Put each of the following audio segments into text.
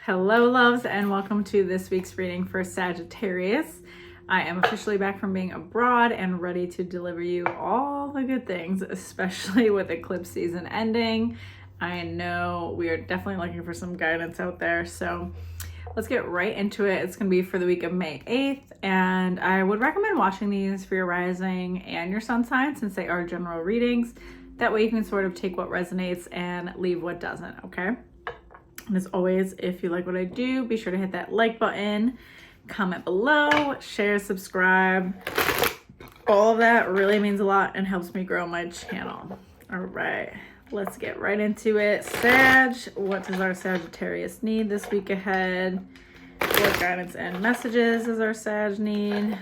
Hello, loves, and welcome to this week's reading for Sagittarius. I am officially back from being abroad and ready to deliver you all the good things, especially with eclipse season ending. I know we are definitely looking for some guidance out there, so let's get right into it. It's going to be for the week of May 8th, and I would recommend watching these for your rising and your sun sign since they are general readings. That way you can sort of take what resonates and leave what doesn't, okay? And as always, if you like what I do, be sure to hit that like button, comment below, share, subscribe. All of that really means a lot and helps me grow my channel. All right, let's get right into it. Sag, what does our Sagittarius need this week ahead? What guidance and messages does our Sag need?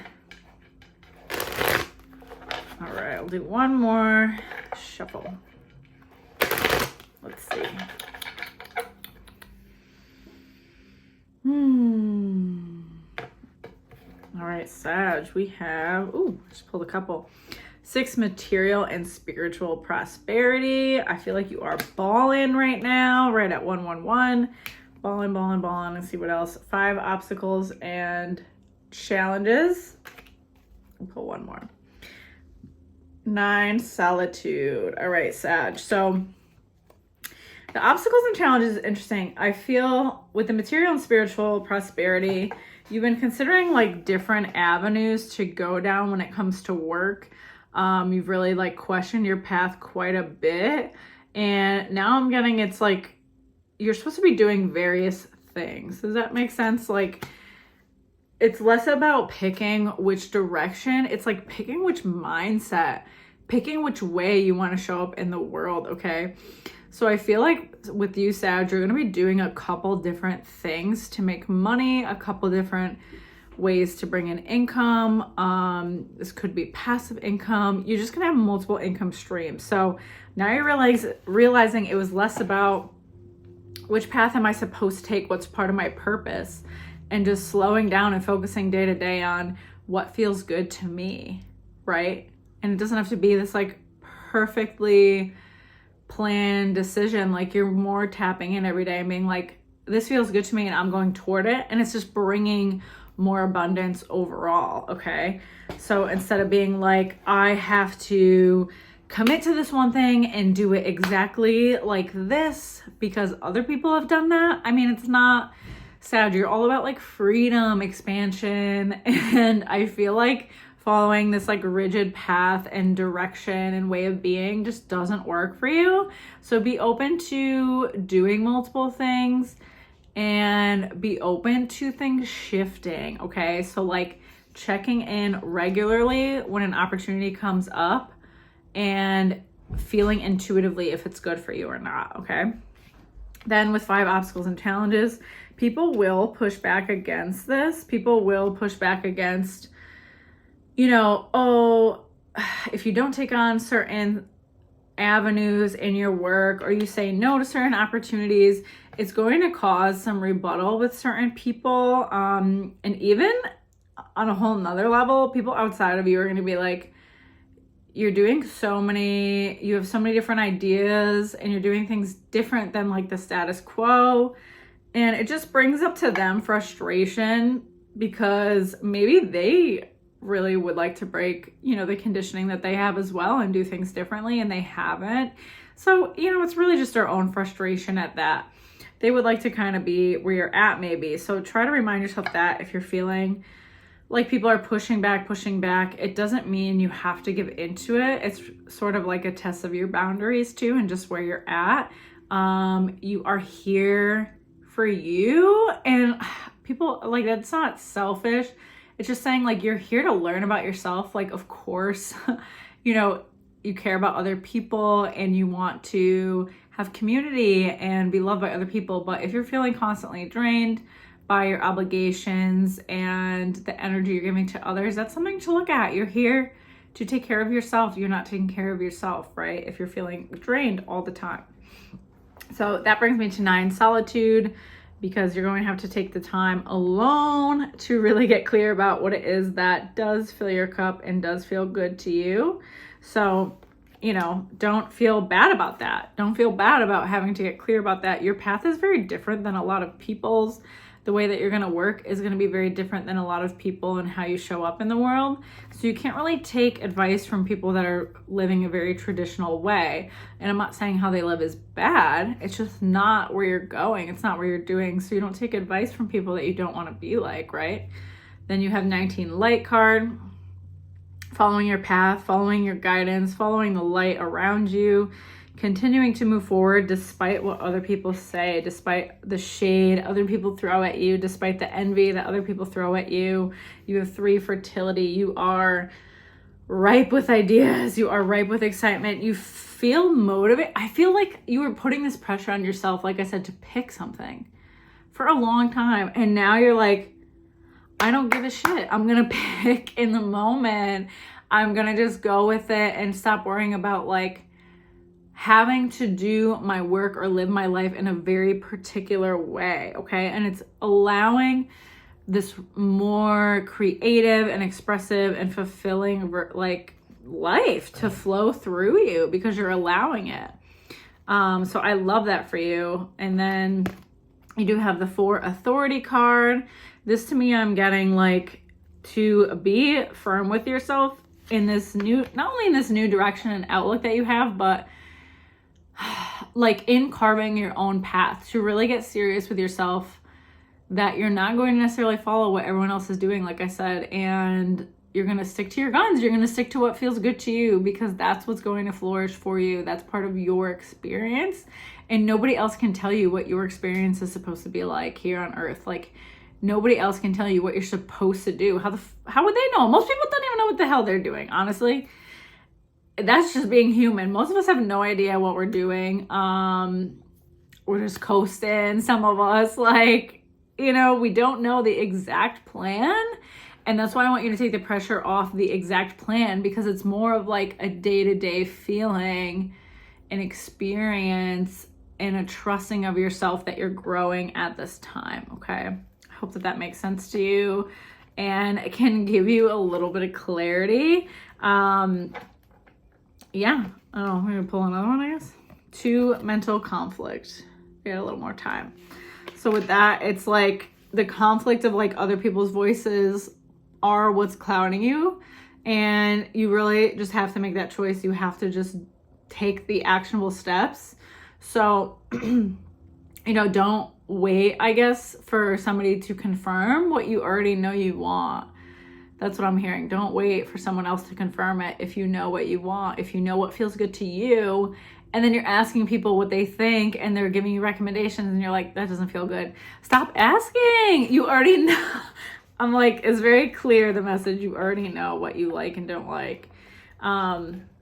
All right, I'll do one more shuffle. Let's see. All right, Sag, we have, just pulled a couple. 6, material and spiritual prosperity. I feel like you are balling right now, right at 111. Balling. Let's see what else. 5, obstacles and challenges. I'll pull one more. 9, solitude. All right, Sag. So the obstacles and challenges is interesting. I feel with the material and spiritual prosperity, you've been considering like different avenues to go down when it comes to work. You've really like questioned your path quite a bit. And now I'm getting it's like you're supposed to be doing various things. Does that make sense? Like it's less about picking which direction. It's like picking which mindset, picking which way you want to show up in the world, okay? So I feel like with you, Sag, you're going to be doing a couple different things to make money, a couple different ways to bring in income. This could be passive income. You're just going to have multiple income streams. So now you're realizing it was less about which path am I supposed to take, what's part of my purpose, and just slowing down and focusing day to day on what feels good to me, right? And it doesn't have to be this like perfectly planned decision. Like you're more tapping in every day and being like, this feels good to me and I'm going toward it. And it's just bringing more abundance overall, okay? So instead of being like, I have to commit to this one thing and do it exactly like this because other people have done that. I mean, it's not Sag. You're all about like freedom, expansion. And I feel like following this like rigid path and direction and way of being just doesn't work for you. So be open to doing multiple things and be open to things shifting, okay? So like checking in regularly when an opportunity comes up and feeling intuitively if it's good for you or not, okay? Then with 5, obstacles and challenges, people will push back against this. People will push back against, you know, if you don't take on certain avenues in your work or you say no to certain opportunities, it's going to cause some rebuttal with certain people. And even on a whole nother level, people outside of you are going to be like, you have so many different ideas and you're doing things different than like the status quo. And it just brings up to them frustration because maybe they really would like to break, you know, the conditioning that they have as well and do things differently and they haven't. So, you know, it's really just their own frustration at that. They would like to kind of be where you're at maybe. So try to remind yourself that if you're feeling like people are pushing back, it doesn't mean you have to give into it. It's sort of like a test of your boundaries too and just where you're at. You are here for you, and people like that's not selfish. It's just saying like you're here to learn about yourself. Like, of course, you know, you care about other people and you want to have community and be loved by other people. But if you're feeling constantly drained by your obligations and the energy you're giving to others, that's something to look at. You're here to take care of yourself. You're not taking care of yourself, right? If you're feeling drained all the time. So that brings me to 9, solitude, because you're going to have to take the time alone to really get clear about what it is that does fill your cup and does feel good to you. So, you know, don't feel bad about that. Don't feel bad about having to get clear about that. Your path is very different than a lot of people's. The way that you're going to work is going to be very different than a lot of people and how you show up in the world. So you can't really take advice from people that are living a very traditional way. And I'm not saying how they live is bad. It's just not where you're going. It's not where you're doing. So you don't take advice from people that you don't want to be like, right? Then you have 19 light card, following your path, following your guidance, following the light around you, continuing to move forward despite what other people say, despite the shade other people throw at you, despite the envy that other people throw at you. You have 3 fertility. You are ripe with ideas. You are ripe with excitement. You feel motivated. I feel like you were putting this pressure on yourself, like I said, to pick something for a long time. And now you're like, I don't give a shit. I'm going to pick in the moment. I'm going to just go with it and stop worrying about like having to do my work or live my life in a very particular way, okay? And it's allowing this more creative and expressive and fulfilling like life to flow through you because you're allowing it. So I love that for you. And then you do have the 4 authority card. This to me, I'm getting like to be firm with yourself in this new, not only in this new direction and outlook that you have, but like in carving your own path, to really get serious with yourself that you're not going to necessarily follow what everyone else is doing, like I said, and you're going to stick to your guns. You're going to stick to what feels good to you because that's what's going to flourish for you. That's part of your experience, and nobody else can tell you what your experience is supposed to be like here on earth. Like nobody else can tell you what you're supposed to do. How would they know? Most people don't even know what the hell they're doing, honestly. That's just being human. Most of us have no idea what we're doing. We're just coasting. Some of us, like, you know, we don't know the exact plan. And that's why I want you to take the pressure off the exact plan, because it's more of like a day-to-day feeling, an experience, and a trusting of yourself that you're growing at this time, okay? I hope that that makes sense to you and it can give you a little bit of clarity. Yeah, oh, I'm gonna pull another one, I guess. 2 mental conflict. We got a little more time. So with that, it's like the conflict of like other people's voices are what's clouding you, and you really just have to make that choice. You have to just take the actionable steps. So, you know, don't wait, I guess, for somebody to confirm what you already know you want. That's what I'm hearing. Don't wait for someone else to confirm it if you know what you want, if you know what feels good to you, and then you're asking people what they think and they're giving you recommendations and you're like, that doesn't feel good. Stop asking. You already know. I'm like, it's very clear, the message. You already know what you like and don't like.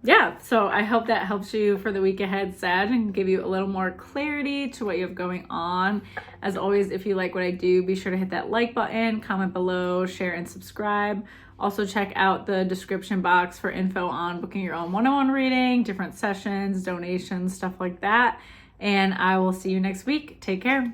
Yeah, so I hope that helps you for the week ahead, Sag, and give you a little more clarity to what you have going on. As always, if you like what I do, be sure to hit that like button, comment below, share, and subscribe. Also check out the description box for info on booking your own one-on-one reading, different sessions, donations, stuff like that. And I will see you next week. Take care.